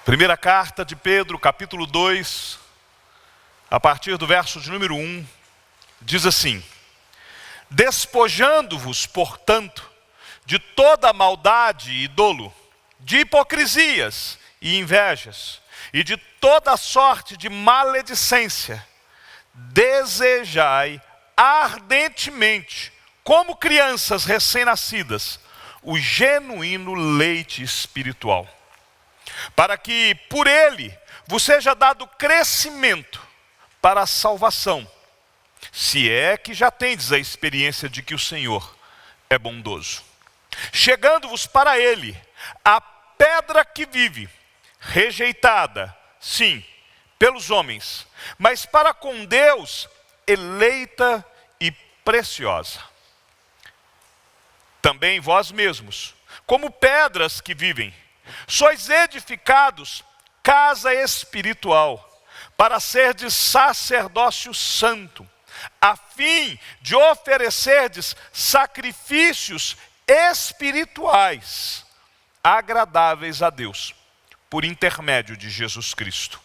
Primeira carta de Pedro, capítulo 2, a partir do verso de número 1, diz assim: despojando-vos, portanto, de toda maldade e dolo, de hipocrisias e invejas, e de toda sorte de maledicência, desejai ardentemente, como crianças recém-nascidas, o genuíno leite espiritual, para que por ele vos seja dado crescimento para a salvação, se é que já tendes a experiência de que o Senhor é bondoso. Chegando-vos para ele, a pedra que vive, rejeitada, sim, pelos homens, mas para com Deus, eleita e preciosa. Também vós mesmos, como pedras que vivem, sois edificados casa espiritual, para serdes sacerdócio santo, a fim de oferecerdes sacrifícios espirituais, agradáveis a Deus, por intermédio de Jesus Cristo.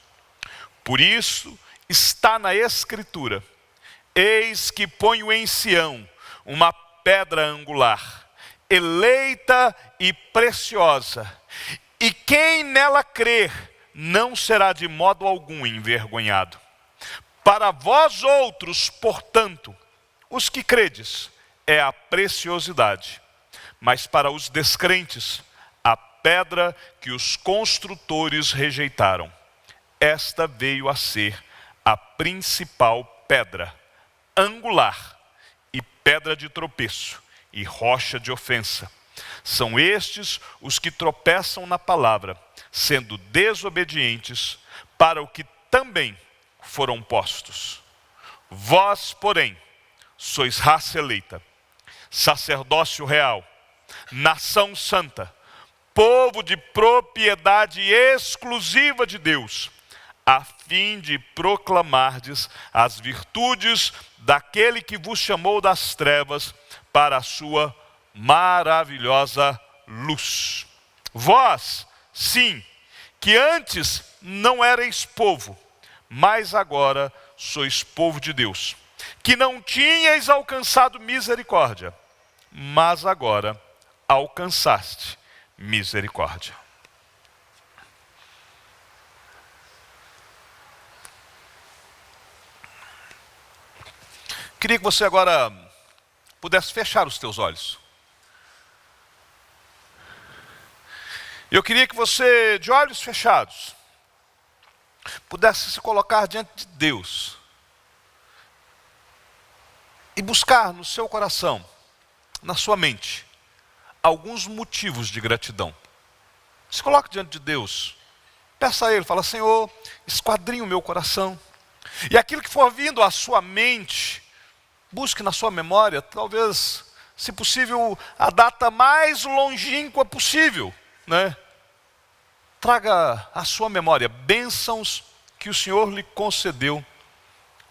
Por isso está na Escritura: eis que ponho em Sião uma pedra angular, eleita e preciosa, e quem nela crer não será de modo algum envergonhado. Para vós outros, portanto, os que credes, é a preciosidade, mas para os descrentes, a pedra que os construtores rejeitaram. Esta veio a ser a principal pedra, angular, e pedra de tropeço, e rocha de ofensa. São estes os que tropeçam na palavra, sendo desobedientes para o que também foram postos. Vós, porém, sois raça eleita, sacerdócio real, nação santa, povo de propriedade exclusiva de Deus, a fim de proclamardes as virtudes daquele que vos chamou das trevas para a sua maravilhosa luz. Vós, sim, que antes não erais povo, mas agora sois povo de Deus, que não tinhais alcançado misericórdia, mas agora alcançaste misericórdia. Queria que você agora pudesse fechar os teus olhos. Eu queria que você, de olhos fechados, pudesse se colocar diante de Deus e buscar no seu coração, na sua mente, alguns motivos de gratidão. Se coloque diante de Deus, peça a Ele, fala: Senhor, esquadrinha o meu coração, e aquilo que for vindo à sua mente, busque na sua memória, talvez, se possível, a data mais longínqua possível, né? Traga à sua memória bênçãos que o Senhor lhe concedeu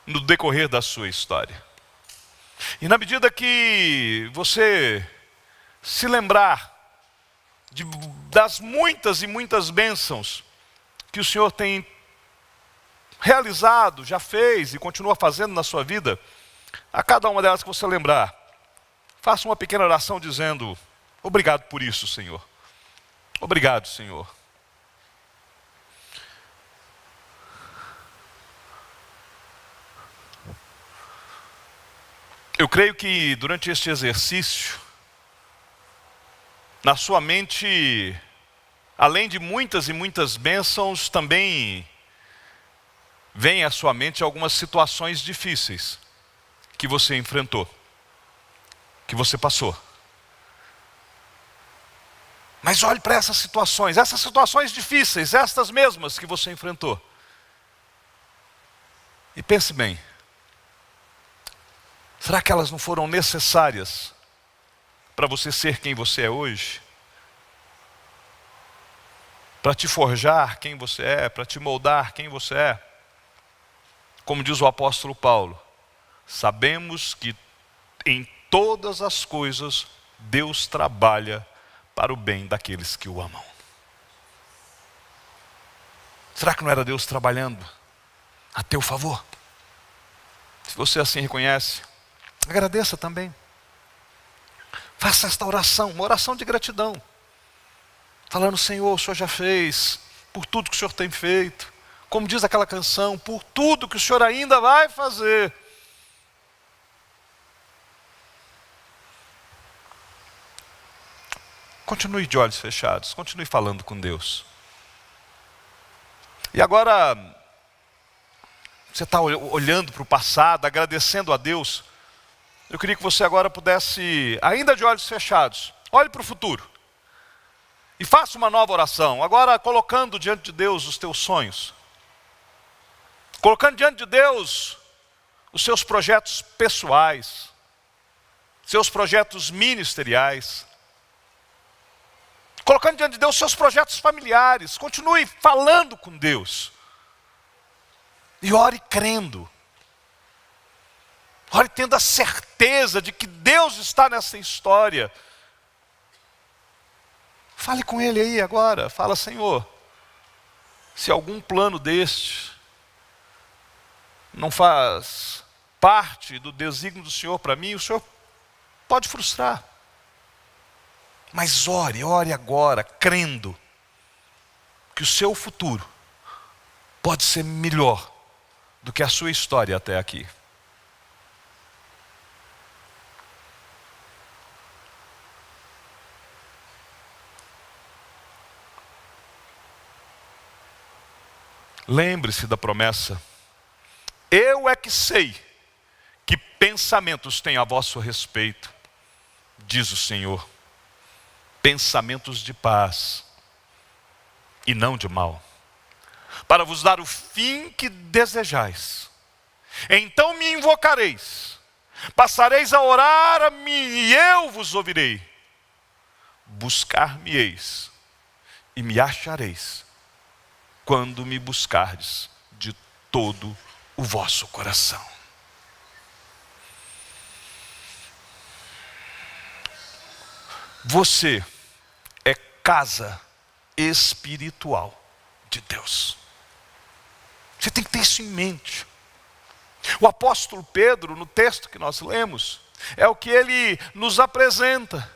no decorrer da sua história. E na medida que você se lembrar das muitas e muitas bênçãos que o Senhor tem realizado, já fez e continua fazendo na sua vida, a cada uma delas que você lembrar, faça uma pequena oração dizendo: obrigado por isso, Senhor. Obrigado, Senhor. Eu creio que durante este exercício, na sua mente, além de muitas e muitas bênçãos, também vem à sua mente algumas situações difíceis que você enfrentou, que você passou. Mas olhe para essas situações difíceis, estas mesmas que você enfrentou, e pense bem: será que elas não foram necessárias para você ser quem você é hoje? Para te forjar quem você é, para te moldar quem você é? Como diz o apóstolo Paulo: sabemos que em todas as coisas Deus trabalha para o bem daqueles que o amam. Será que não era Deus trabalhando a teu favor? Se você assim reconhece, agradeça também. Faça esta oração, uma oração de gratidão. Falando: Senhor, o Senhor já fez, por tudo que o Senhor tem feito. Como diz aquela canção, por tudo que o Senhor ainda vai fazer. Continue de olhos fechados, continue falando com Deus. E agora, você está olhando para o passado, agradecendo a Deus. Eu queria que você agora pudesse, ainda de olhos fechados, olhe para o futuro. E faça uma nova oração, agora colocando diante de Deus os teus sonhos. Colocando diante de Deus os seus projetos pessoais, seus projetos ministeriais. Colocando diante de Deus seus projetos familiares. Continue falando com Deus. E ore crendo. Ore tendo a certeza de que Deus está nessa história. Fale com Ele aí agora. Fala: Senhor, se algum plano deste não faz parte do desígnio do Senhor para mim, o Senhor pode frustrar. Mas ore agora, crendo que o seu futuro pode ser melhor do que a sua história até aqui. Lembre-se da promessa: eu é que sei que pensamentos tenho a vosso respeito, diz o Senhor. Pensamentos de paz e não de mal, para vos dar o fim que desejais. Então me invocareis, passareis a orar a mim e eu vos ouvirei. Buscar-me-eis e me achareis, quando me buscardes de todo o vosso coração. Você é casa espiritual de Deus. Você tem que ter isso em mente. O apóstolo Pedro, no texto que nós lemos, é o que ele nos apresenta.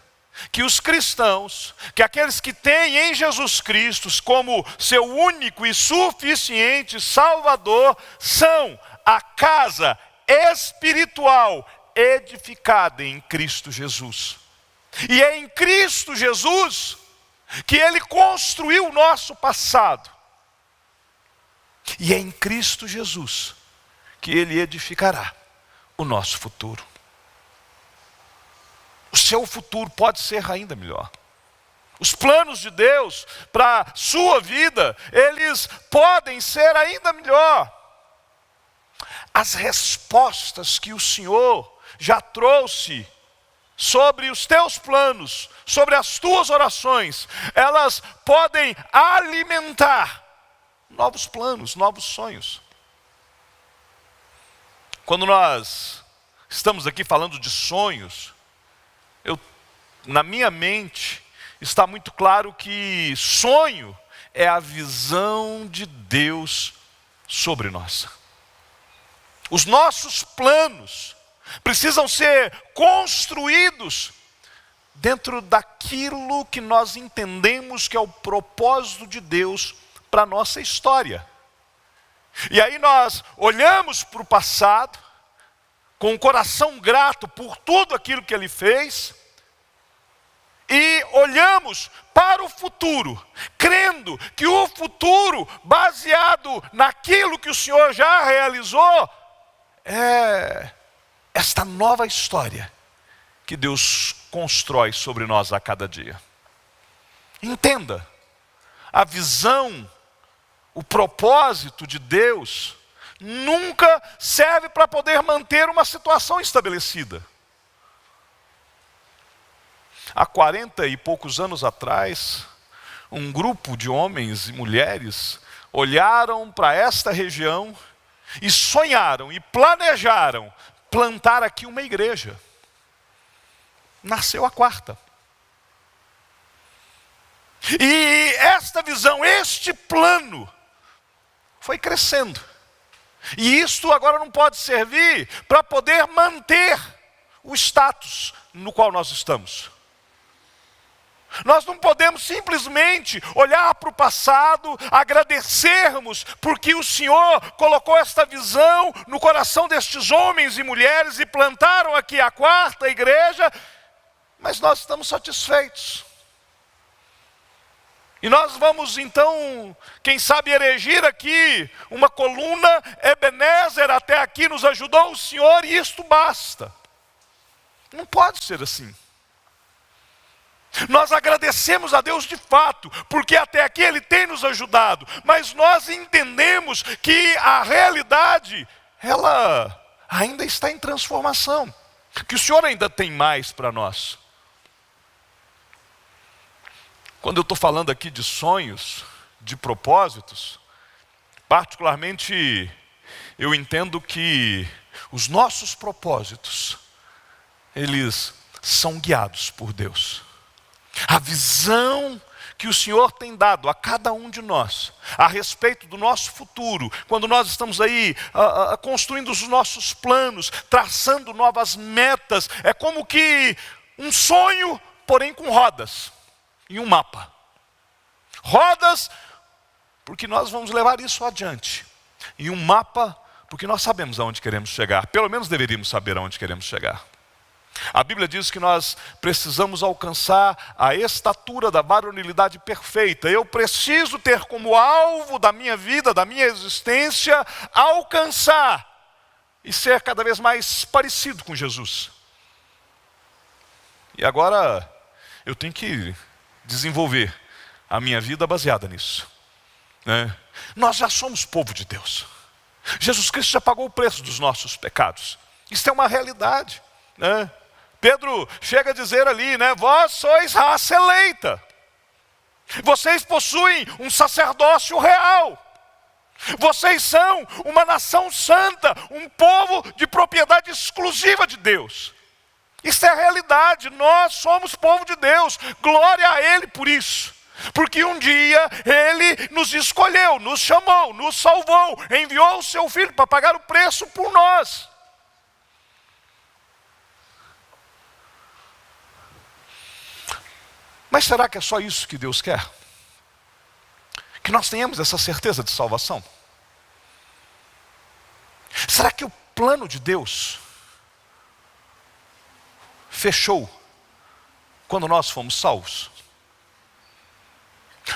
Que os cristãos, que aqueles que têm em Jesus Cristo como seu único e suficiente Salvador, são a casa espiritual edificada em Cristo Jesus. E é em Cristo Jesus que Ele construiu o nosso passado. E é em Cristo Jesus que Ele edificará o nosso futuro. O seu futuro pode ser ainda melhor. Os planos de Deus para a sua vida, eles podem ser ainda melhor. As respostas que o Senhor já trouxe sobre os teus planos, sobre as tuas orações, elas podem alimentar novos planos, novos sonhos. Quando nós estamos aqui falando de sonhos, na minha mente está muito claro que sonho é a visão de Deus sobre nós. Os nossos planos precisam ser construídos dentro daquilo que nós entendemos que é o propósito de Deus para a nossa história. E aí nós olhamos para o passado, com o coração grato por tudo aquilo que Ele fez, e olhamos para o futuro, crendo que o futuro, baseado naquilo que o Senhor já realizou, é esta nova história que Deus constrói sobre nós a cada dia. Entenda, a visão, o propósito de Deus nunca serve para poder manter uma situação estabelecida. Há 40 e poucos anos atrás, um grupo de homens e mulheres olharam para esta região e sonharam e planejaram plantar aqui uma igreja. Nasceu a quarta. E esta visão, este plano, foi crescendo. E isto agora não pode servir para poder manter o status no qual nós estamos. Nós não podemos simplesmente olhar para o passado, agradecermos porque o Senhor colocou esta visão no coração destes homens e mulheres e plantaram aqui a 4ª igreja, mas nós estamos satisfeitos. E nós vamos então, quem sabe, erigir aqui uma coluna. Ebenezer até aqui nos ajudou o Senhor e isto basta. Não pode ser assim. Nós agradecemos a Deus de fato, porque até aqui Ele tem nos ajudado, mas nós entendemos que a realidade, ela ainda está em transformação, que o Senhor ainda tem mais para nós. Quando eu estou falando aqui de sonhos, de propósitos, particularmente eu entendo que os nossos propósitos, eles são guiados por Deus. A visão que o Senhor tem dado a cada um de nós, a respeito do nosso futuro, quando nós estamos aí construindo os nossos planos, traçando novas metas, é como que um sonho, porém com rodas e um mapa. Rodas, porque nós vamos levar isso adiante, e um mapa, porque nós sabemos aonde queremos chegar, pelo menos deveríamos saber aonde queremos chegar. A Bíblia diz que nós precisamos alcançar a estatura da varonilidade perfeita. Eu preciso ter como alvo da minha vida, da minha existência, alcançar e ser cada vez mais parecido com Jesus. E agora eu tenho que desenvolver a minha vida baseada nisso, né? Nós já somos povo de Deus. Jesus Cristo já pagou o preço dos nossos pecados. Isso é uma realidade, né? Pedro chega a dizer ali, né? Vós sois raça eleita. Vocês possuem um sacerdócio real. Vocês são uma nação santa, um povo de propriedade exclusiva de Deus. Isso é a realidade, nós somos povo de Deus, glória a Ele por isso. Porque um dia Ele nos escolheu, nos chamou, nos salvou, enviou o Seu Filho para pagar o preço por nós. Mas será que é só isso que Deus quer? Que nós tenhamos essa certeza de salvação? Será que o plano de Deus fechou quando nós fomos salvos?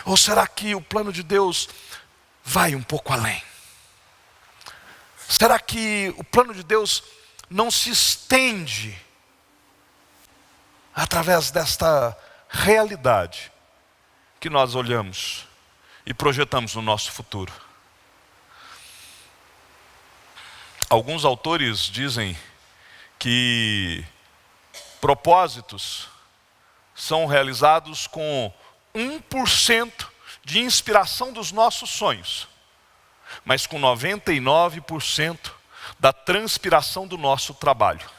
Ou será que o plano de Deus vai um pouco além? Será que o plano de Deus não se estende através desta realidade que nós olhamos e projetamos no nosso futuro? Alguns autores dizem que propósitos são realizados com 1% de inspiração dos nossos sonhos, mas com 99% da transpiração do nosso trabalho.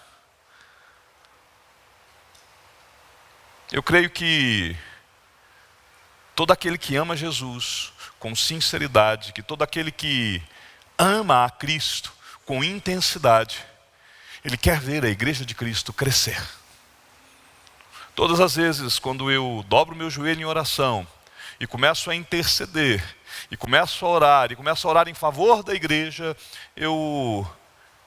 Eu creio que todo aquele que ama Jesus com sinceridade, que todo aquele que ama a Cristo com intensidade, ele quer ver a igreja de Cristo crescer. Todas as vezes quando eu dobro meu joelho em oração e começo a interceder, e começo a orar em favor da igreja,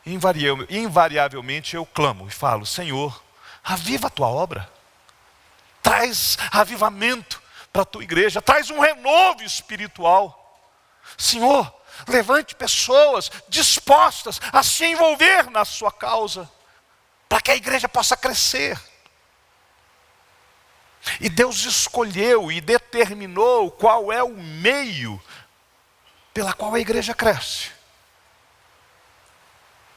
invariavelmente eu clamo e falo: Senhor, aviva a tua obra. Traz avivamento para a tua igreja, traz um renovo espiritual. Senhor, levante pessoas dispostas a se envolver na sua causa, para que a igreja possa crescer. E Deus escolheu e determinou qual é o meio pela qual a igreja cresce.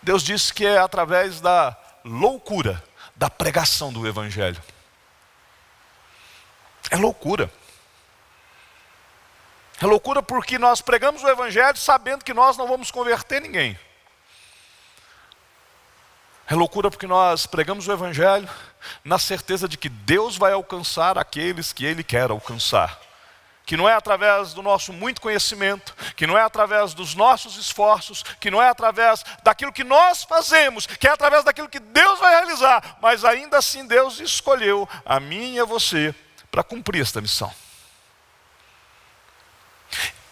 Deus disse que é através da loucura da pregação do Evangelho. É loucura. É loucura porque nós pregamos o Evangelho sabendo que nós não vamos converter ninguém. É loucura porque nós pregamos o Evangelho na certeza de que Deus vai alcançar aqueles que Ele quer alcançar. que não é através do nosso muito conhecimento, que não é através dos nossos esforços, que não é através daquilo que nós fazemos, que é através daquilo que Deus vai realizar, mas ainda assim Deus escolheu a mim e a você para cumprir esta missão.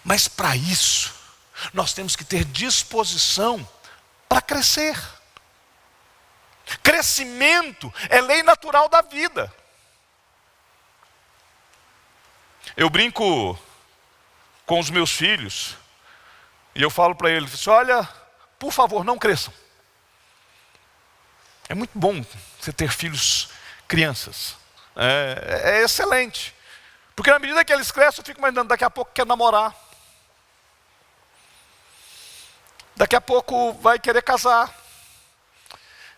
Mas para isso, nós temos que ter disposição para crescer. Crescimento é lei natural da vida. Eu brinco com os meus filhos e eu falo para eles, olha, por favor, não cresçam. É muito bom você ter filhos, crianças. É excelente. Porque na medida que eles crescem, eu fico imaginando, daqui a pouco quer namorar. Daqui a pouco vai querer casar.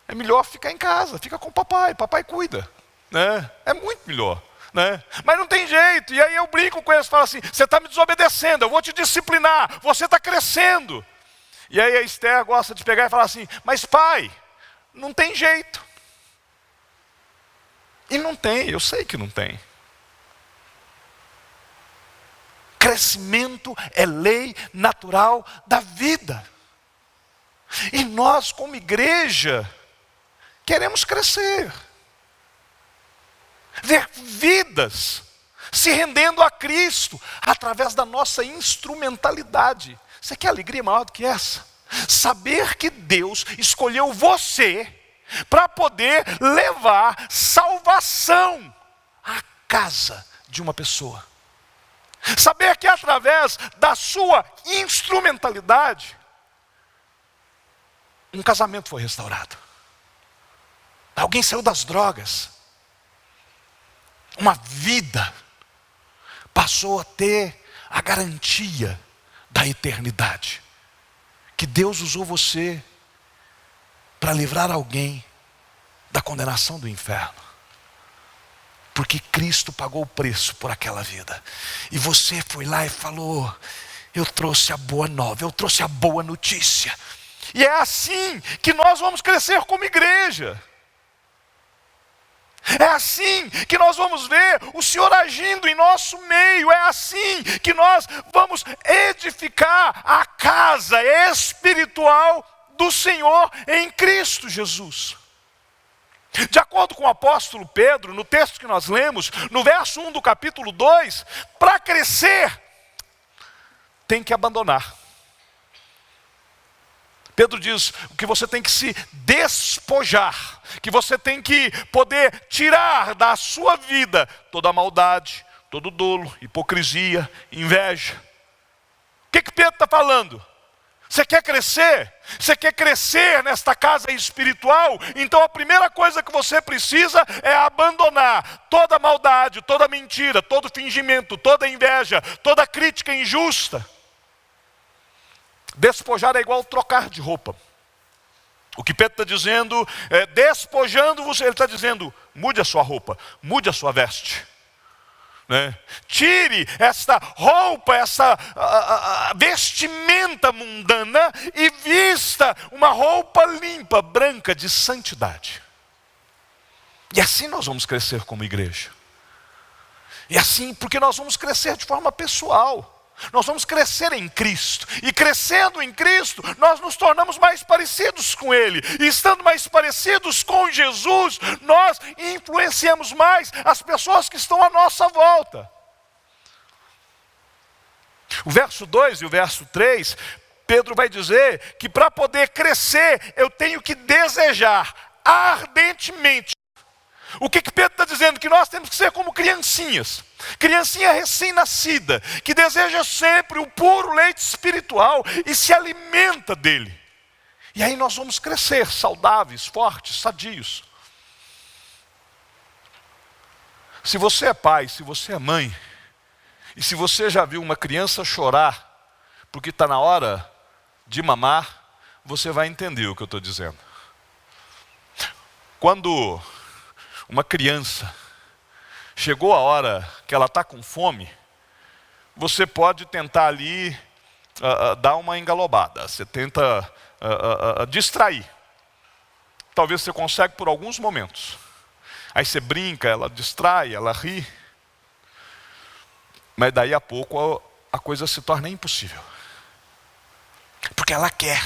É melhor ficar em casa, fica com o papai cuida. Né? É muito melhor. Né? Mas não tem jeito, e aí eu brinco com eles, falo assim, você está me desobedecendo, eu vou te disciplinar, você está crescendo. E aí a Esther gosta de pegar e falar assim, mas pai, não tem jeito. E não tem, eu sei que não tem. Crescimento é lei natural da vida. E nós, como igreja, queremos crescer. Ver vidas se rendendo a Cristo através da nossa instrumentalidade. Você quer alegria maior do que essa? Saber que Deus escolheu você para poder levar salvação à casa de uma pessoa. Saber que através da sua instrumentalidade, um casamento foi restaurado. Alguém saiu das drogas. Uma vida passou a ter a garantia da eternidade. Que Deus usou você para livrar alguém da condenação do inferno. Porque Cristo pagou o preço por aquela vida. E você foi lá e falou, eu trouxe a boa nova, eu trouxe a boa notícia. E é assim que nós vamos crescer como igreja. É assim que nós vamos ver o Senhor agindo em nosso meio. É assim que nós vamos edificar a casa espiritual do Senhor em Cristo Jesus. De acordo com o apóstolo Pedro, no texto que nós lemos, no verso 1 do capítulo 2, para crescer, tem que abandonar. Pedro diz que você tem que se despojar, que você tem que poder tirar da sua vida toda a maldade, todo dolo, hipocrisia, inveja. O que Pedro está falando? Você quer crescer? Você quer crescer nesta casa espiritual? Então a primeira coisa que você precisa é abandonar toda a maldade, toda a mentira, todo fingimento, toda a inveja, toda a crítica injusta. Despojar é igual trocar de roupa. O que Pedro está dizendo é, despojando-vos, ele está dizendo, mude a sua roupa, mude a sua veste. Né? Tire esta roupa, essa vestimenta mundana e vista uma roupa limpa, branca, de santidade. E assim nós vamos crescer como igreja. E assim, porque nós vamos crescer de forma pessoal. Nós vamos crescer em Cristo, e crescendo em Cristo, nós nos tornamos mais parecidos com Ele, e estando mais parecidos com Jesus, nós influenciamos mais as pessoas que estão à nossa volta. O verso 2 e o verso 3, Pedro vai dizer que para poder crescer, eu tenho que desejar ardentemente. O que Pedro está dizendo? Que nós temos que ser como criancinhas. Criancinha recém-nascida, que deseja sempre o puro leite espiritual e se alimenta dele. E aí nós vamos crescer saudáveis, fortes, sadios. Se você é pai, se você é mãe, e se você já viu uma criança chorar porque está na hora de mamar, você vai entender o que eu estou dizendo. Quando uma criança chegou a hora que ela está com fome, você pode tentar ali dar uma engalobada. Você tenta distrair. Talvez você consiga por alguns momentos. Aí você brinca, ela distrai, ela ri. Mas daí a pouco a coisa se torna impossível. Porque ela quer.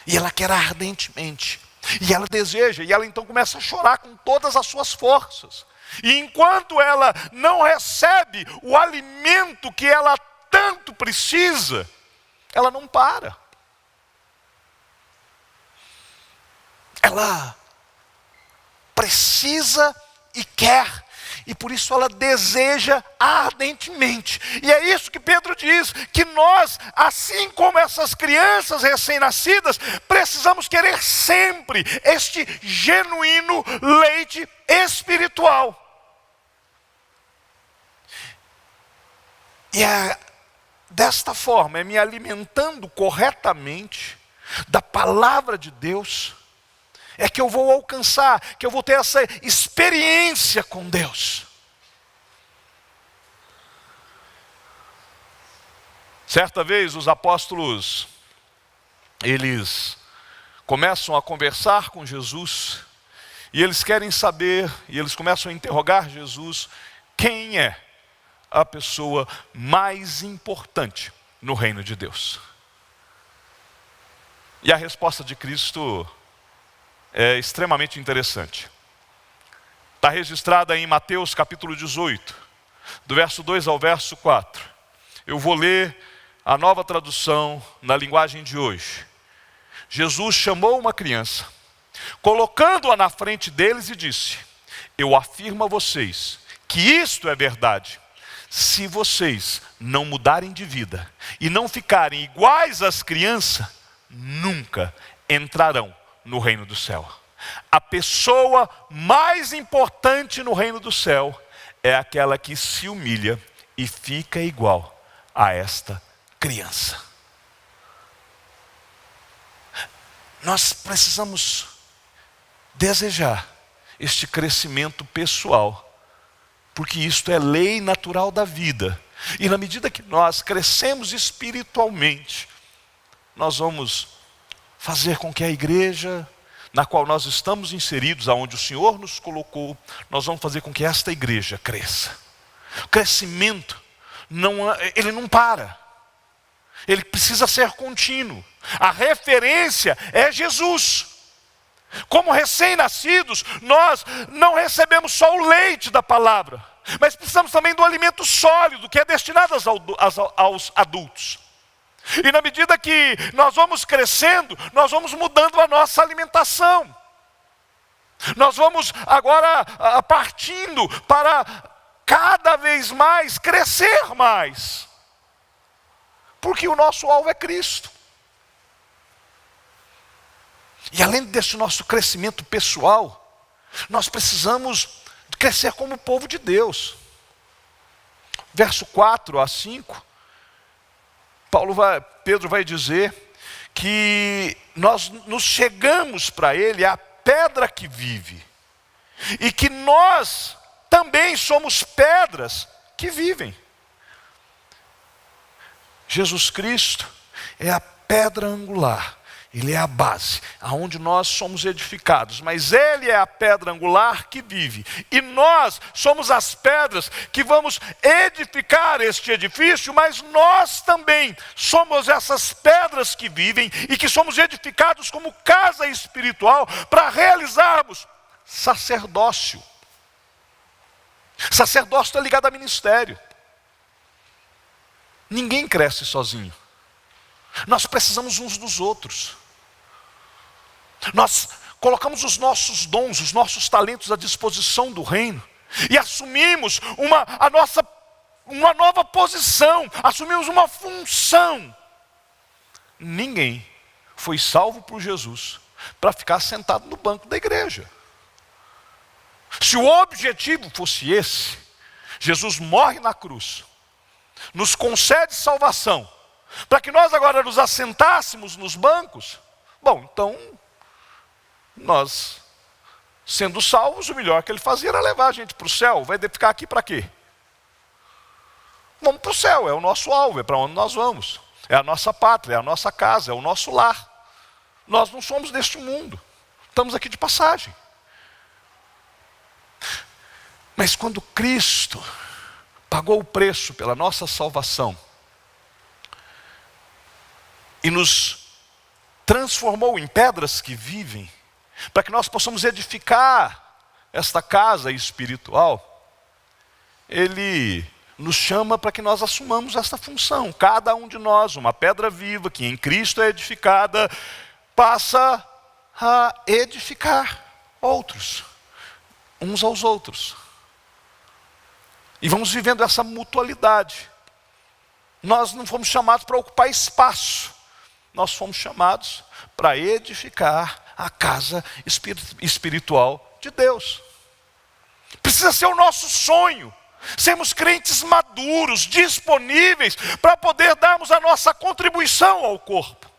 E ela quer ardentemente. E ela deseja. E ela então começa a chorar com todas as suas forças. E enquanto ela não recebe o alimento que ela tanto precisa, ela não para. Ela precisa e quer. E por isso ela deseja ardentemente. E é isso que Pedro diz, que nós, assim como essas crianças recém-nascidas, precisamos querer sempre este genuíno leite espiritual. E é desta forma, é me alimentando corretamente da palavra de Deus, é que eu vou alcançar, que eu vou ter essa experiência com Deus. Certa vez os apóstolos, eles começam a conversar com Jesus, e eles querem saber, e eles começam a interrogar Jesus, quem é a pessoa mais importante no reino de Deus? E a resposta de Cristo é extremamente interessante. Está registrada em Mateus capítulo 18, do verso 2 ao verso 4. Eu vou ler a nova tradução na linguagem de hoje. Jesus chamou uma criança, colocando-a na frente deles e disse: eu afirmo a vocês que isto é verdade. Se vocês não mudarem de vida e não ficarem iguais às crianças, nunca entrarão no reino do céu. A pessoa mais importante no reino do céu é aquela que se humilha e fica igual a esta criança. Nós precisamos desejar este crescimento pessoal, porque isto é lei natural da vida. E na medida que nós crescemos espiritualmente, nós vamos fazer com que a igreja na qual nós estamos inseridos, aonde o Senhor nos colocou, nós vamos fazer com que esta igreja cresça. O crescimento, ele não para. Ele precisa ser contínuo. A referência é Jesus. Como recém-nascidos, nós não recebemos só o leite da palavra, mas precisamos também do alimento sólido, que é destinado aos adultos. E na medida que nós vamos crescendo, nós vamos mudando a nossa alimentação. Nós vamos agora partindo para cada vez mais crescer mais. Porque o nosso alvo é Cristo. E além desse nosso crescimento pessoal, nós precisamos crescer como povo de Deus. Verso 4 a 5. Pedro vai dizer que nós nos chegamos para Ele, a pedra que vive, e que nós também somos pedras que vivem. Jesus Cristo é a pedra angular, Ele é a base, aonde nós somos edificados, mas Ele é a pedra angular que vive, e nós somos as pedras que vamos edificar este edifício, mas nós também somos essas pedras que vivem e que somos edificados como casa espiritual para realizarmos sacerdócio. Sacerdócio está ligado a ministério. Ninguém cresce sozinho. Nós precisamos uns dos outros. Nós colocamos os nossos dons, os nossos talentos à disposição do reino e assumimos uma nova posição, assumimos uma função. Ninguém foi salvo por Jesus para ficar sentado no banco da igreja. Se o objetivo fosse esse, Jesus morre na cruz, nos concede salvação, para que nós agora nos assentássemos nos bancos. Bom, então nós, sendo salvos, o melhor que ele fazia era levar a gente para o céu. Vai ficar aqui para quê? Vamos para o céu, é o nosso alvo, é para onde nós vamos. É a nossa pátria, é a nossa casa, é o nosso lar. Nós não somos deste mundo, estamos aqui de passagem. Mas quando Cristo pagou o preço pela nossa salvação e nos transformou em pedras que vivem, para que nós possamos edificar esta casa espiritual, Ele nos chama para que nós assumamos esta função. Cada um de nós, uma pedra viva, que em Cristo é edificada, passa a edificar outros, uns aos outros. E vamos vivendo essa mutualidade. Nós não fomos chamados para ocupar espaço, nós fomos chamados para edificar a casa espiritual de Deus. Precisa ser o nosso sonho, sermos crentes maduros, disponíveis para poder darmos a nossa contribuição ao corpo.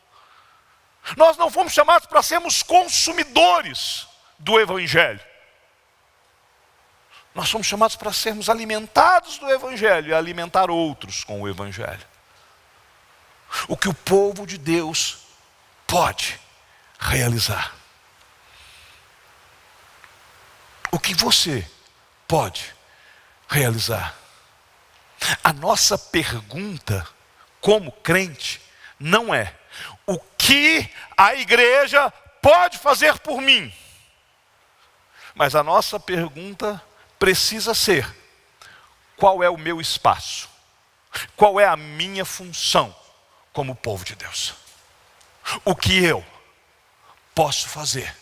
Nós não fomos chamados para sermos consumidores do Evangelho. Nós somos chamados para sermos alimentados do Evangelho e alimentar outros com o Evangelho. O que o povo de Deus pode realizar. O que você pode realizar. A nossa pergunta como crente não é: o que a igreja pode fazer por mim? Mas a nossa pergunta precisa ser: qual é o meu espaço? Qual é a minha função como povo de Deus? O que eu posso fazer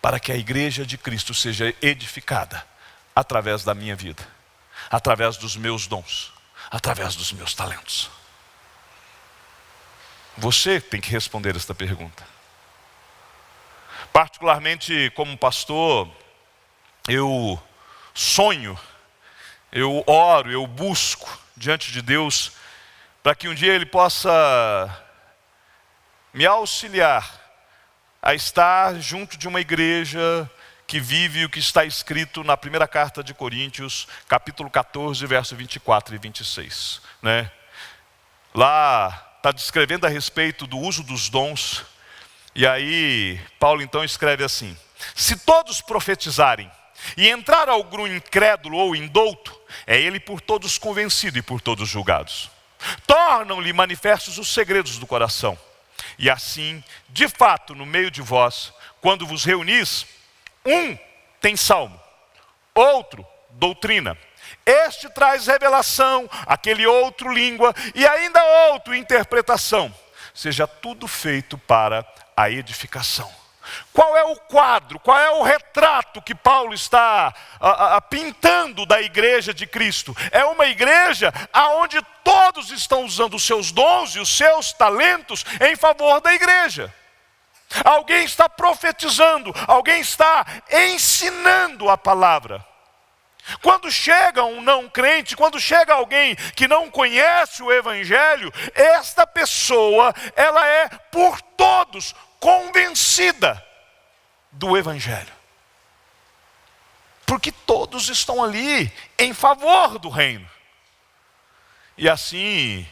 para que a igreja de Cristo seja edificada através da minha vida, através dos meus dons, através dos meus talentos? Você tem que responder esta pergunta. Particularmente como pastor, eu sonho, eu oro, eu busco diante de Deus para que um dia Ele possa me auxiliar a estar junto de uma igreja que vive o que está escrito na primeira carta de Coríntios, capítulo 14, verso 24 e 26. Né? Lá está descrevendo a respeito do uso dos dons, e aí Paulo então escreve assim: se todos profetizarem, e entrar algum incrédulo ou indouto, é ele por todos convencido e por todos julgados. Tornam-lhe manifestos os segredos do coração. E assim, de fato, no meio de vós, quando vos reunis, um tem salmo, outro doutrina, este traz revelação, aquele outro língua, e ainda outro interpretação. Seja tudo feito para a edificação. Qual é o quadro, qual é o retrato que Paulo está pintando da igreja de Cristo? É uma igreja onde todos estão usando os seus dons e os seus talentos em favor da igreja. Alguém está profetizando, alguém está ensinando a palavra. Quando chega um não crente, quando chega alguém que não conhece o Evangelho, esta pessoa, ela é por todos convencida do Evangelho. Porque todos estão ali em favor do reino. E assim,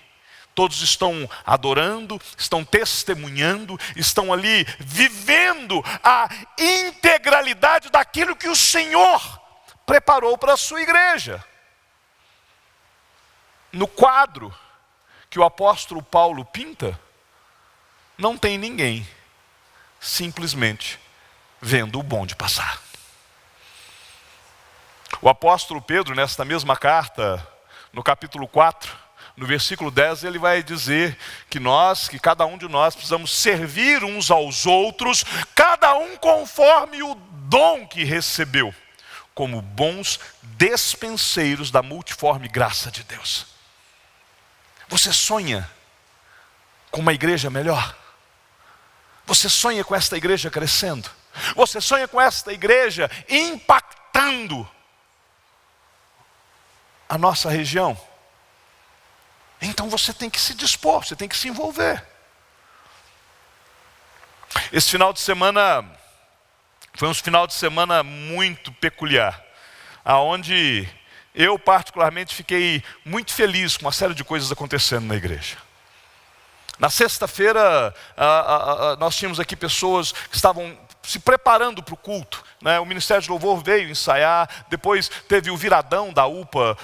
todos estão adorando, estão testemunhando, estão ali vivendo a integralidade daquilo que o Senhor preparou para a sua igreja. No quadro que o apóstolo Paulo pinta, não tem ninguém simplesmente vendo o bonde passar. O apóstolo Pedro, nesta mesma carta, no capítulo 4, no versículo 10, ele vai dizer que cada um de nós precisamos servir uns aos outros, cada um conforme o dom que recebeu, como bons despenseiros da multiforme graça de Deus. Você sonha com uma igreja melhor? Você sonha com esta igreja crescendo? Você sonha com esta igreja impactando a nossa região? Então você tem que se dispor, você tem que se envolver. Esse final de semana foi um final de semana muito peculiar, aonde eu particularmente fiquei muito feliz com uma série de coisas acontecendo na igreja. Na sexta-feira, nós tínhamos aqui pessoas que estavam se preparando para o culto, né? O Ministério de Louvor veio ensaiar, depois teve o viradão da UPA,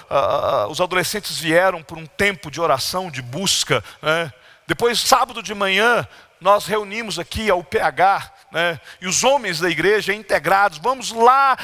os adolescentes vieram por um tempo de oração, de busca, né? Depois, sábado de manhã, nós reunimos aqui a UPH, né? E os homens da igreja integrados, vamos lá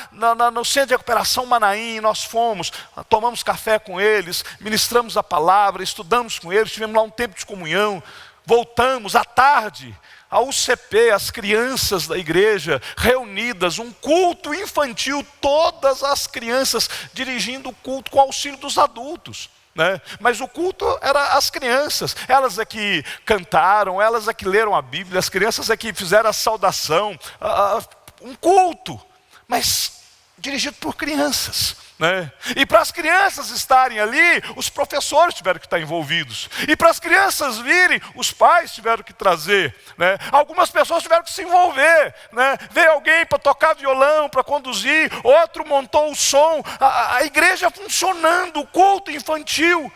no Centro de Recuperação Manaim, nós fomos, tomamos café com eles, ministramos a palavra, estudamos com eles, tivemos lá um tempo de comunhão, voltamos à tarde, a UCP, as crianças da igreja reunidas, um culto infantil, todas as crianças dirigindo o culto com auxílio dos adultos, né? Mas o culto era as crianças, elas é que cantaram, elas é que leram a Bíblia, as crianças é que fizeram a saudação, um culto, mas dirigido por crianças, né? E para as crianças estarem ali, os professores tiveram que estar envolvidos, e para as crianças virem, os pais tiveram que trazer, né? Algumas pessoas tiveram que se envolver, né? Veio alguém para tocar violão, para conduzir, outro montou o som, a igreja funcionando, o culto infantil.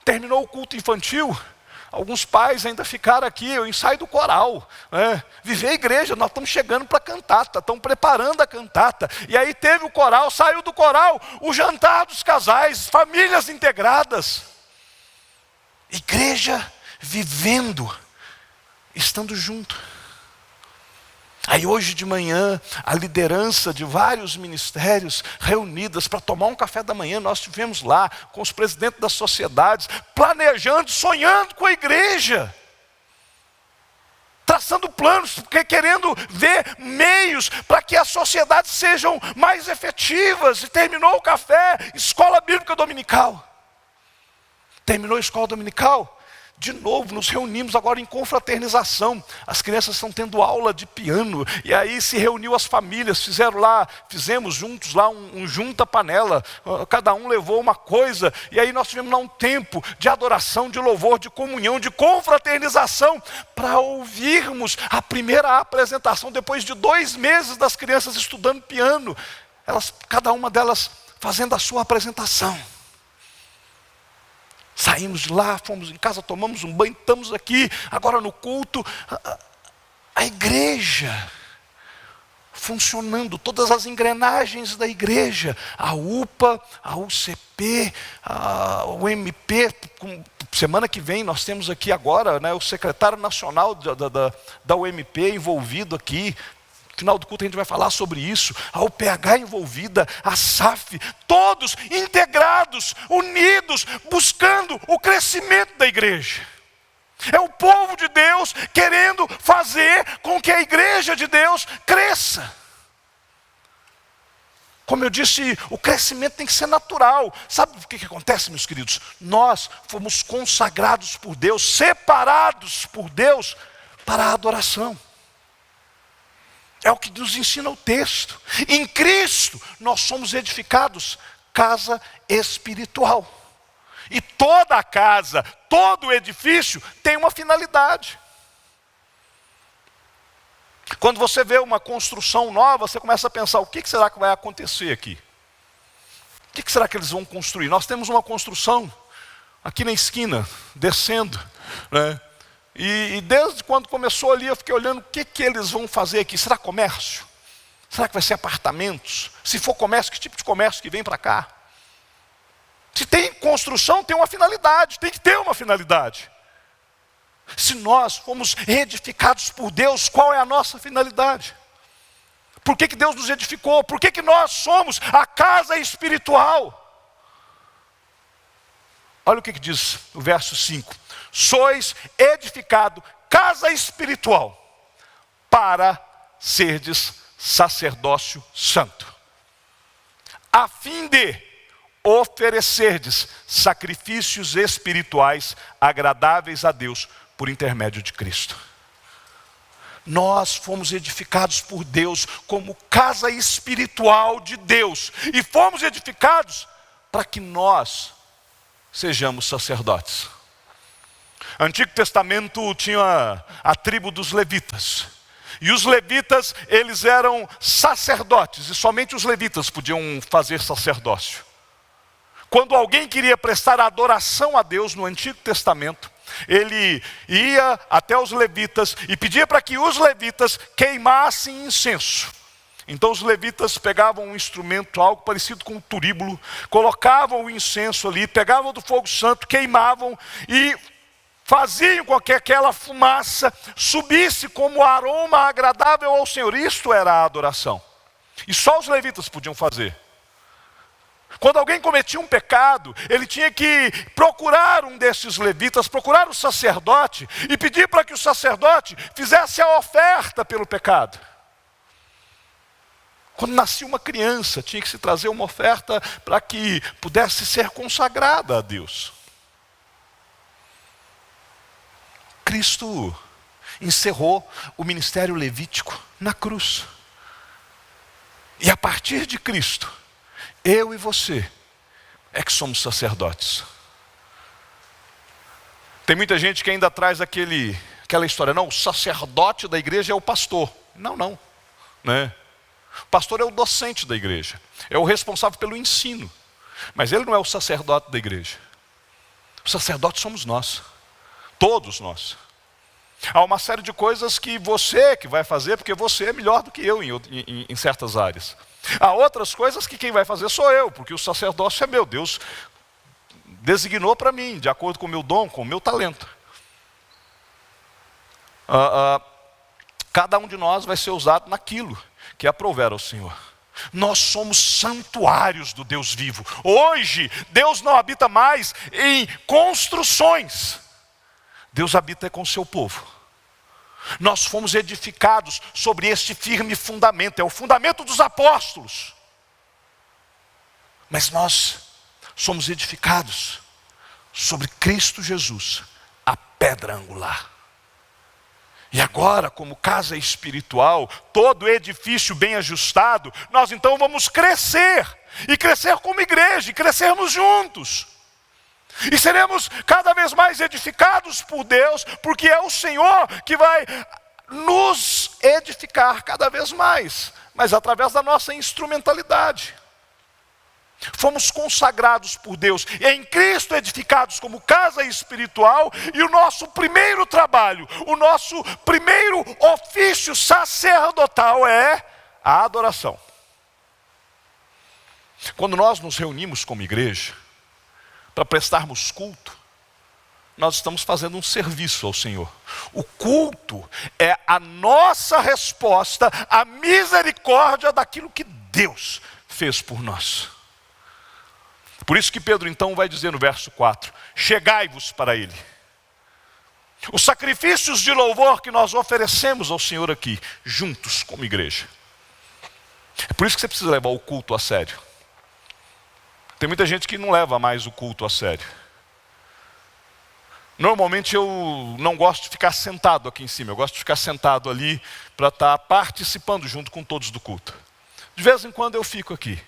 Terminou o culto infantil, alguns pais ainda ficaram aqui, o ensaio do coral, né? Viver a igreja, nós estamos chegando para a cantata, estamos preparando a cantata. E aí teve o coral, saiu do coral, o jantar dos casais, famílias integradas. Igreja vivendo, estando junto. Aí hoje de manhã, a liderança de vários ministérios reunidas para tomar um café da manhã, nós estivemos lá com os presidentes das sociedades, planejando, sonhando com a igreja, traçando planos, querendo ver meios para que as sociedades sejam mais efetivas. E terminou o café, escola bíblica dominical. Terminou a escola dominical, de novo, nos reunimos agora em confraternização. As crianças estão tendo aula de piano. E aí se reuniu as famílias, fizemos juntos lá um junta-panela. Cada um levou uma coisa. E aí nós tivemos lá um tempo de adoração, de louvor, de comunhão, de confraternização, para ouvirmos a primeira apresentação, depois de 2 meses das crianças estudando piano. Cada uma delas fazendo a sua apresentação. Saímos de lá, fomos em casa, tomamos um banho, estamos aqui, agora no culto. A igreja funcionando, todas as engrenagens da igreja, a UPA, a UCP, o MP. Semana que vem nós temos aqui agora, né, o secretário nacional da UMP envolvido aqui. No final do culto a gente vai falar sobre isso. A UPH envolvida, a SAF, todos integrados, unidos, buscando o crescimento da igreja. É o povo de Deus querendo fazer com que a igreja de Deus cresça. Como eu disse, o crescimento tem que ser natural. Sabe o que acontece, meus queridos? Nós fomos consagrados por Deus, separados por Deus para a adoração. É o que nos ensina o texto. Em Cristo, nós somos edificados casa espiritual. E toda a casa, todo o edifício tem uma finalidade. Quando você vê uma construção nova, você começa a pensar, o que será que vai acontecer aqui? O que será que eles vão construir? Nós temos uma construção aqui na esquina, descendo, né? E desde quando começou ali, eu fiquei olhando o que eles vão fazer aqui. Será comércio? Será que vai ser apartamentos? Se for comércio, que tipo de comércio que vem para cá? Se tem construção, tem uma finalidade, tem que ter uma finalidade. Se nós fomos edificados por Deus, qual é a nossa finalidade? Por que Deus nos edificou? Por que nós somos a casa espiritual? Olha o que diz o verso 5. Sois edificado casa espiritual para serdes sacerdócio santo, a fim de oferecerdes sacrifícios espirituais agradáveis a Deus por intermédio de Cristo. Nós fomos edificados por Deus como casa espiritual de Deus, e fomos edificados para que nós sejamos sacerdotes. Antigo Testamento tinha a tribo dos levitas. E os levitas, eles eram sacerdotes. E somente os levitas podiam fazer sacerdócio. Quando alguém queria prestar adoração a Deus no Antigo Testamento, ele ia até os levitas e pedia para que os levitas queimassem incenso. Então os levitas pegavam um instrumento, algo parecido com um turíbulo, colocavam o incenso ali, pegavam do fogo santo, queimavam e faziam com que aquela fumaça subisse como aroma agradável ao Senhor. Isto era a adoração. E só os levitas podiam fazer. Quando alguém cometia um pecado, ele tinha que procurar um desses levitas, procurar o sacerdote e pedir para que o sacerdote fizesse a oferta pelo pecado. Quando nascia uma criança, tinha que se trazer uma oferta para que pudesse ser consagrada a Deus. Cristo encerrou o ministério levítico na cruz. E a partir de Cristo, eu e você é que somos sacerdotes. Tem muita gente que ainda traz aquela história, não, o sacerdote da igreja é o pastor. Não, né? O pastor é o docente da igreja, é o responsável pelo ensino, mas ele não é o sacerdote da igreja. O sacerdote somos nós, todos nós. Há uma série de coisas que você que vai fazer, porque você é melhor do que eu em certas áreas. Há outras coisas que quem vai fazer sou eu, porque o sacerdócio é meu. Deus designou para mim, de acordo com o meu dom, com o meu talento. Cada um de nós vai ser usado naquilo que aprouver ao Senhor. Nós somos santuários do Deus vivo. Hoje, Deus não habita mais em construções. Deus habita com o seu povo. Nós fomos edificados sobre este firme fundamento. É o fundamento dos apóstolos. Mas nós somos edificados sobre Cristo Jesus, a pedra angular. E agora, como casa espiritual, todo edifício bem ajustado, nós então vamos crescer. E crescer como igreja, e crescermos juntos. E seremos cada vez mais edificados por Deus, porque é o Senhor que vai nos edificar cada vez mais, mas através da nossa instrumentalidade. Fomos consagrados por Deus, e em Cristo edificados como casa espiritual, e o nosso primeiro trabalho, o nosso primeiro ofício sacerdotal é a adoração. Quando nós nos reunimos como igreja, para prestarmos culto, nós estamos fazendo um serviço ao Senhor. O culto é a nossa resposta à misericórdia daquilo que Deus fez por nós. Por isso que Pedro então vai dizer no verso 4, chegai-vos para Ele. Os sacrifícios de louvor que nós oferecemos ao Senhor aqui, juntos como igreja. É por isso que você precisa levar o culto a sério. Tem muita gente que não leva mais o culto a sério. Normalmente eu não gosto de ficar sentado aqui em cima, eu gosto de ficar sentado ali para estar participando junto com todos do culto. De vez em quando eu fico aqui,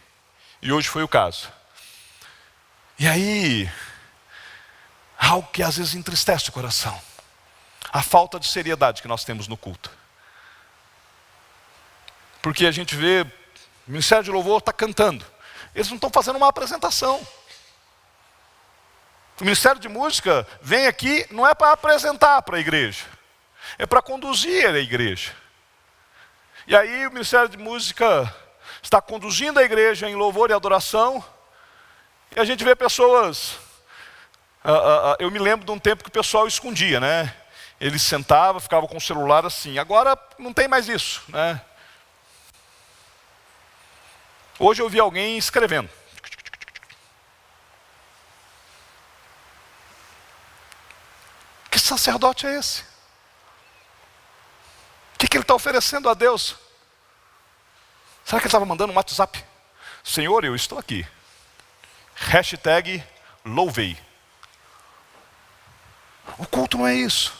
e hoje foi o caso. E aí, algo que às vezes entristece o coração, a falta de seriedade que nós temos no culto. Porque a gente vê, o Ministério de Louvor está cantando, eles não estão fazendo uma apresentação. O Ministério de Música vem aqui, não é para apresentar para a igreja, é para conduzir a igreja. E aí o Ministério de Música está conduzindo a igreja em louvor e adoração, e a gente vê pessoas, eu me lembro de um tempo que o pessoal escondia, né? Ele sentava, ficava com o celular assim, agora não tem mais isso, né? Hoje eu vi alguém escrevendo. Que sacerdote é esse? O que ele está oferecendo a Deus? Será que ele estava mandando um WhatsApp? Senhor, eu estou aqui. Hashtag louvei. O culto não é isso.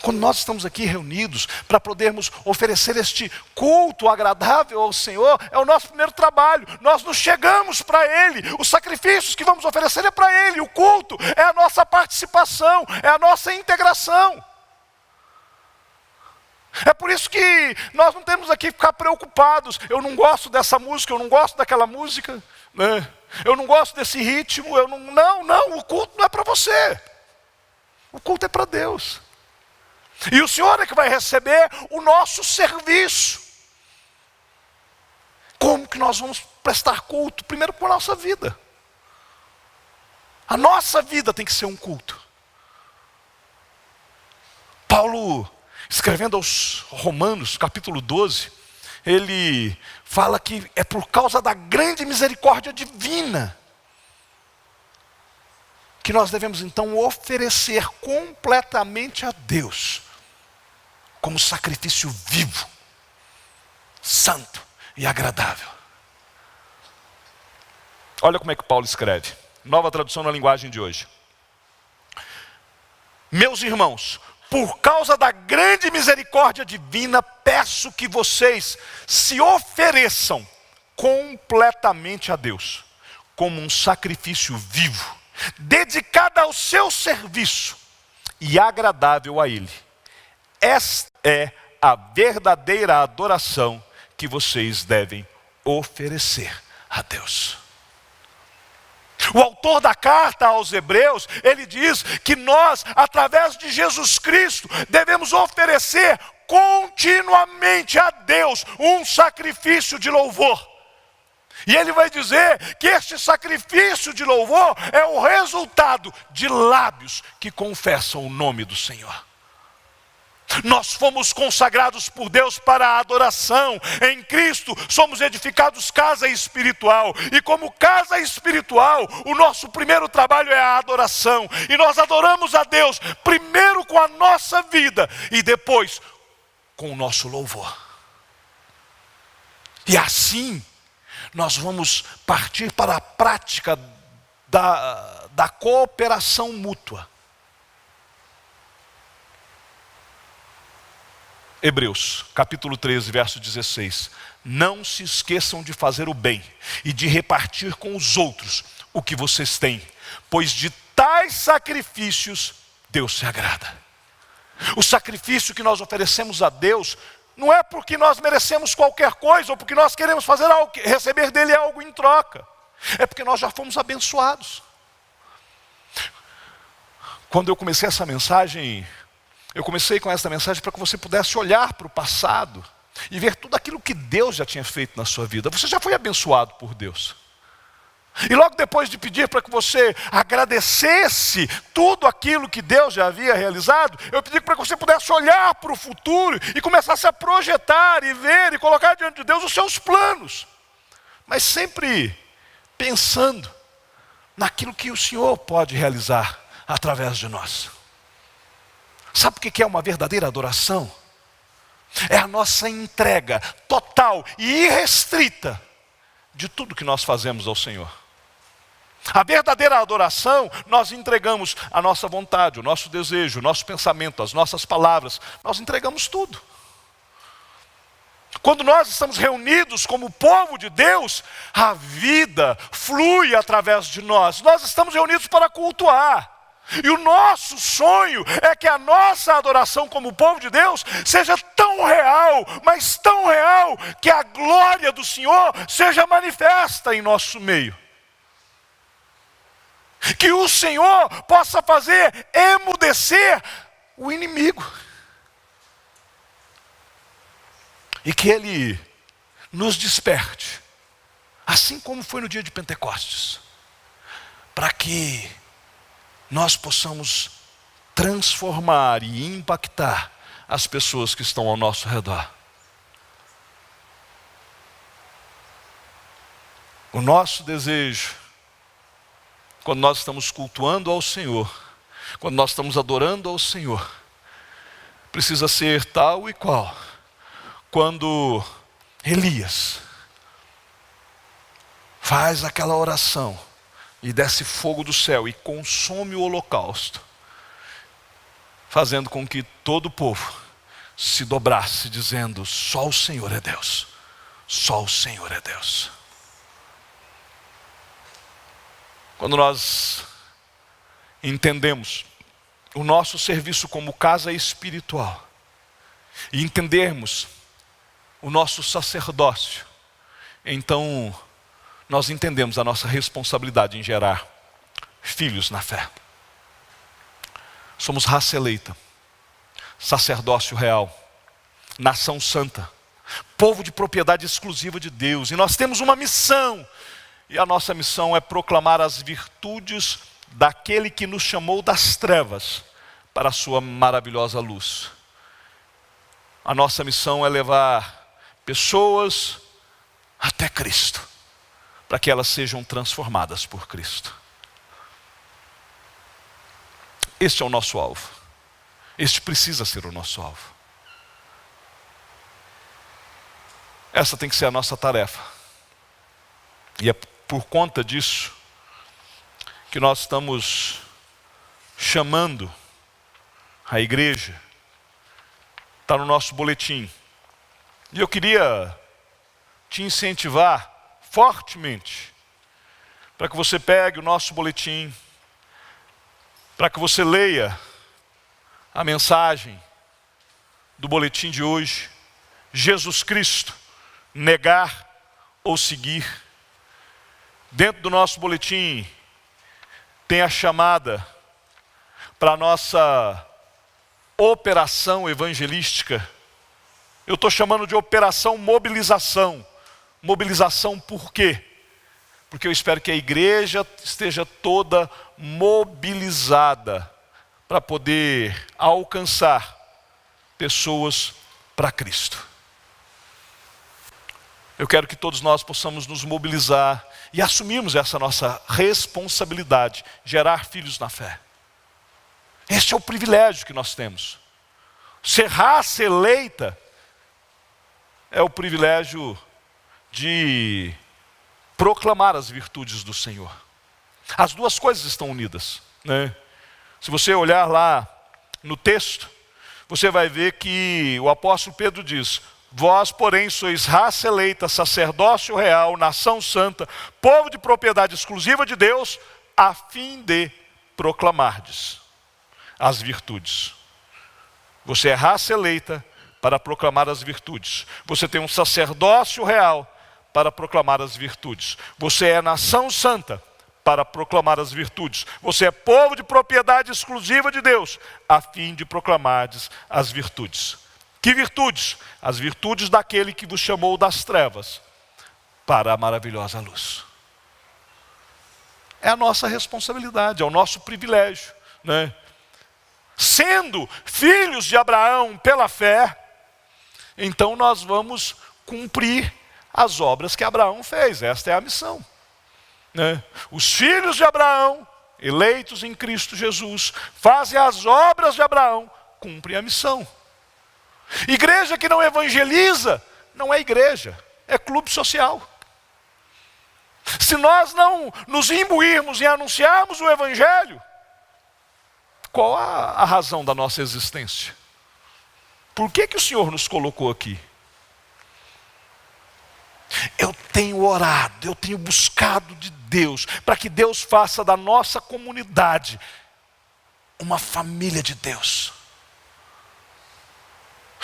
Quando nós estamos aqui reunidos para podermos oferecer este culto agradável ao Senhor, é o nosso primeiro trabalho. Nós nos chegamos para Ele, os sacrifícios que vamos oferecer é para Ele, o culto é a nossa participação, é a nossa integração. É por isso que nós não temos aqui que ficar preocupados. Eu não gosto dessa música, eu não gosto daquela música, né? Eu não gosto desse ritmo, não, o culto não é para você. O culto é para Deus. E o Senhor é que vai receber o nosso serviço. Como que nós vamos prestar culto? Primeiro com a nossa vida. A nossa vida tem que ser um culto. Paulo, escrevendo aos Romanos, capítulo 12, ele fala que é por causa da grande misericórdia divina que nós devemos então oferecer completamente a Deus como sacrifício vivo, santo e agradável. Olha como é que Paulo escreve, nova tradução na linguagem de hoje. Meus irmãos, por causa da grande misericórdia divina, peço que vocês se ofereçam completamente a Deus, como um sacrifício vivo, dedicado ao seu serviço e agradável a Ele. Esta é a verdadeira adoração que vocês devem oferecer a Deus. O autor da carta aos Hebreus, ele diz que nós, através de Jesus Cristo, devemos oferecer continuamente a Deus um sacrifício de louvor. E ele vai dizer que este sacrifício de louvor é o resultado de lábios que confessam o nome do Senhor. Nós fomos consagrados por Deus para a adoração. Em Cristo somos edificados casa espiritual. E como casa espiritual, o nosso primeiro trabalho é a adoração. E nós adoramos a Deus primeiro com a nossa vida e depois com o nosso louvor. E assim nós vamos partir para a prática da cooperação mútua. Hebreus, capítulo 13, verso 16. Não se esqueçam de fazer o bem e de repartir com os outros o que vocês têm, pois de tais sacrifícios Deus se agrada. O sacrifício que nós oferecemos a Deus não é porque nós merecemos qualquer coisa ou porque nós queremos fazer algo, receber dele algo em troca. É porque nós já fomos abençoados. Quando eu comecei essa mensagem, eu comecei com essa mensagem para que você pudesse olhar para o passado e ver tudo aquilo que Deus já tinha feito na sua vida. Você já foi abençoado por Deus. E logo depois de pedir para que você agradecesse tudo aquilo que Deus já havia realizado, eu pedi para que você pudesse olhar para o futuro e começasse a projetar e ver e colocar diante de Deus os seus planos. Mas sempre pensando naquilo que o Senhor pode realizar através de nós. Sabe o que é uma verdadeira adoração? É a nossa entrega total e irrestrita de tudo que nós fazemos ao Senhor. A verdadeira adoração, nós entregamos a nossa vontade, o nosso desejo, o nosso pensamento, as nossas palavras, nós entregamos tudo. Quando nós estamos reunidos como povo de Deus, a vida flui através de nós. Nós estamos reunidos para cultuar. E o nosso sonho é que a nossa adoração como povo de Deus seja tão real, mas tão real, que a glória do Senhor seja manifesta em nosso meio. Que o Senhor possa fazer emudecer o inimigo. E que Ele nos desperte, assim como foi no dia de Pentecostes, para que nós possamos transformar e impactar as pessoas que estão ao nosso redor. O nosso desejo, quando nós estamos cultuando ao Senhor, quando nós estamos adorando ao Senhor, precisa ser tal e qual quando Elias faz aquela oração e desce fogo do céu e consome o holocausto, fazendo com que todo o povo se dobrasse, dizendo: só o Senhor é Deus, só o Senhor é Deus. Quando nós entendemos o nosso serviço como casa espiritual e entendermos o nosso sacerdócio, então nós entendemos a nossa responsabilidade em gerar filhos na fé. Somos raça eleita, sacerdócio real, nação santa, povo de propriedade exclusiva de Deus. E nós temos uma missão. E a nossa missão é proclamar as virtudes daquele que nos chamou das trevas para a sua maravilhosa luz. A nossa missão é levar pessoas até Cristo, para que elas sejam transformadas por Cristo. Este é o nosso alvo. Este precisa ser o nosso alvo. Essa tem que ser a nossa tarefa. E é por conta disso que nós estamos chamando a igreja. Está no nosso boletim. E eu queria te incentivar fortemente para que você pegue o nosso boletim, para que você leia a mensagem do boletim de hoje, Jesus Cristo, negar ou seguir. Dentro do nosso boletim tem a chamada para a nossa operação evangelística. Eu estou chamando de operação mobilização. Mobilização por quê? Porque eu espero que a igreja esteja toda mobilizada para poder alcançar pessoas para Cristo. Eu quero que todos nós possamos nos mobilizar e assumirmos essa nossa responsabilidade, gerar filhos na fé. Este é o privilégio que nós temos. Ser raça eleita é o privilégio de proclamar as virtudes do Senhor. As duas coisas estão unidas, né? Se você olhar lá no texto, você vai ver que o apóstolo Pedro diz: vós, porém, sois raça eleita, sacerdócio real, nação santa, povo de propriedade exclusiva de Deus, a fim de proclamardes as virtudes. Você é raça eleita para proclamar as virtudes. Você tem um sacerdócio real para proclamar as virtudes. Você é nação santa para proclamar as virtudes. Você é povo de propriedade exclusiva de Deus, a fim de proclamardes as virtudes. Que virtudes? As virtudes daquele que vos chamou das trevas para a maravilhosa luz. É a nossa responsabilidade, é o nosso privilégio, né? Sendo filhos de Abraão pela fé, então nós vamos cumprir as obras que Abraão fez. Esta é a missão, né? Os filhos de Abraão, eleitos em Cristo Jesus, fazem as obras de Abraão, cumprem a missão. Igreja que não evangeliza, não é igreja, é clube social. Se nós não nos imbuirmos em anunciarmos o Evangelho, qual a razão da nossa existência? Por que o Senhor nos colocou aqui? Eu tenho orado, eu tenho buscado de Deus, para que Deus faça da nossa comunidade uma família de Deus.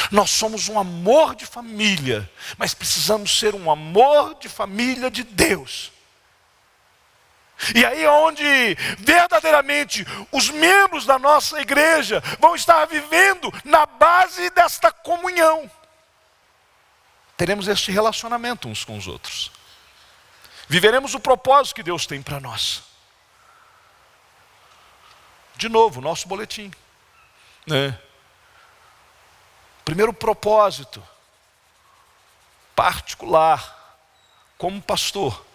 Nós somos um amor de família, mas precisamos ser um amor de família de Deus. E aí é onde verdadeiramente os membros da nossa igreja vão estar vivendo na base desta comunhão. Teremos este relacionamento uns com os outros. Viveremos o propósito que Deus tem para nós. De novo, nosso boletim, né? Primeiro propósito particular, como pastor,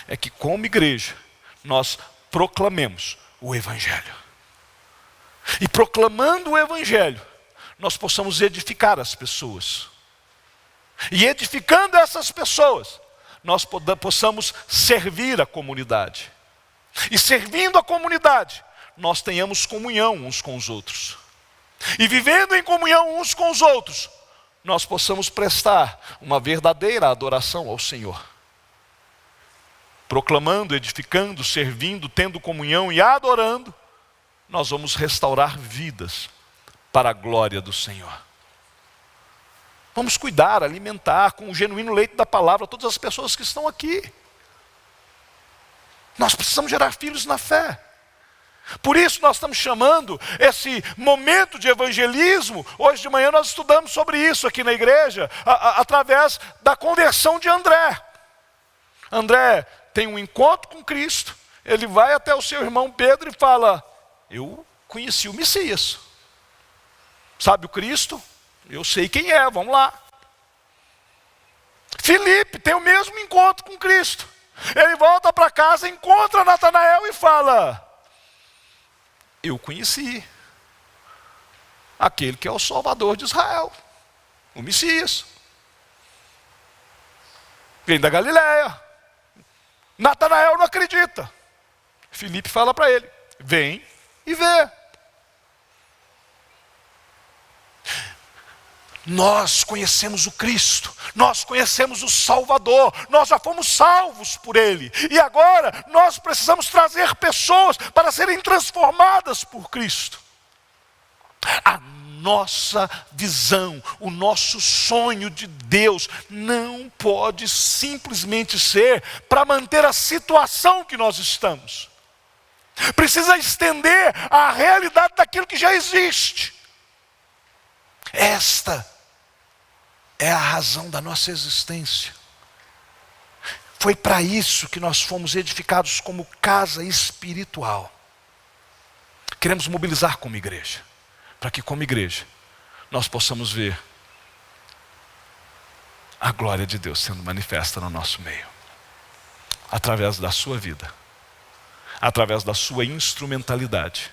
é que como igreja, nós proclamemos o Evangelho. E proclamando o Evangelho, nós possamos edificar as pessoas. E edificando essas pessoas, nós possamos servir a comunidade. E servindo a comunidade, nós tenhamos comunhão uns com os outros. E vivendo em comunhão uns com os outros, nós possamos prestar uma verdadeira adoração ao Senhor. Proclamando, edificando, servindo, tendo comunhão e adorando, nós vamos restaurar vidas para a glória do Senhor. Vamos cuidar, alimentar com o genuíno leite da palavra todas as pessoas que estão aqui. Nós precisamos gerar filhos na fé. Por isso nós estamos chamando esse momento de evangelismo. Hoje de manhã nós estudamos sobre isso aqui na igreja, através da conversão de André. André tem um encontro com Cristo, ele vai até o seu irmão Pedro e fala: eu conheci o Messias. Sabe o Cristo? Eu sei quem é, vamos lá. Filipe tem o mesmo encontro com Cristo. Ele volta para casa, encontra Natanael e fala: eu conheci aquele que é o Salvador de Israel, o Messias. Vem da Galileia. Natanael não acredita. Filipe fala para ele: vem e vê. Nós conhecemos o Cristo, nós conhecemos o Salvador, nós já fomos salvos por Ele. E agora nós precisamos trazer pessoas para serem transformadas por Cristo. A nossa visão, o nosso sonho de Deus não pode simplesmente ser para manter a situação que nós estamos. Precisa estender a realidade daquilo que já existe. Esta é a razão da nossa existência. Foi para isso que nós fomos edificados como casa espiritual. Queremos mobilizar como igreja, para que como igreja nós possamos ver a glória de Deus sendo manifesta no nosso meio, através da sua vida, através da sua instrumentalidade,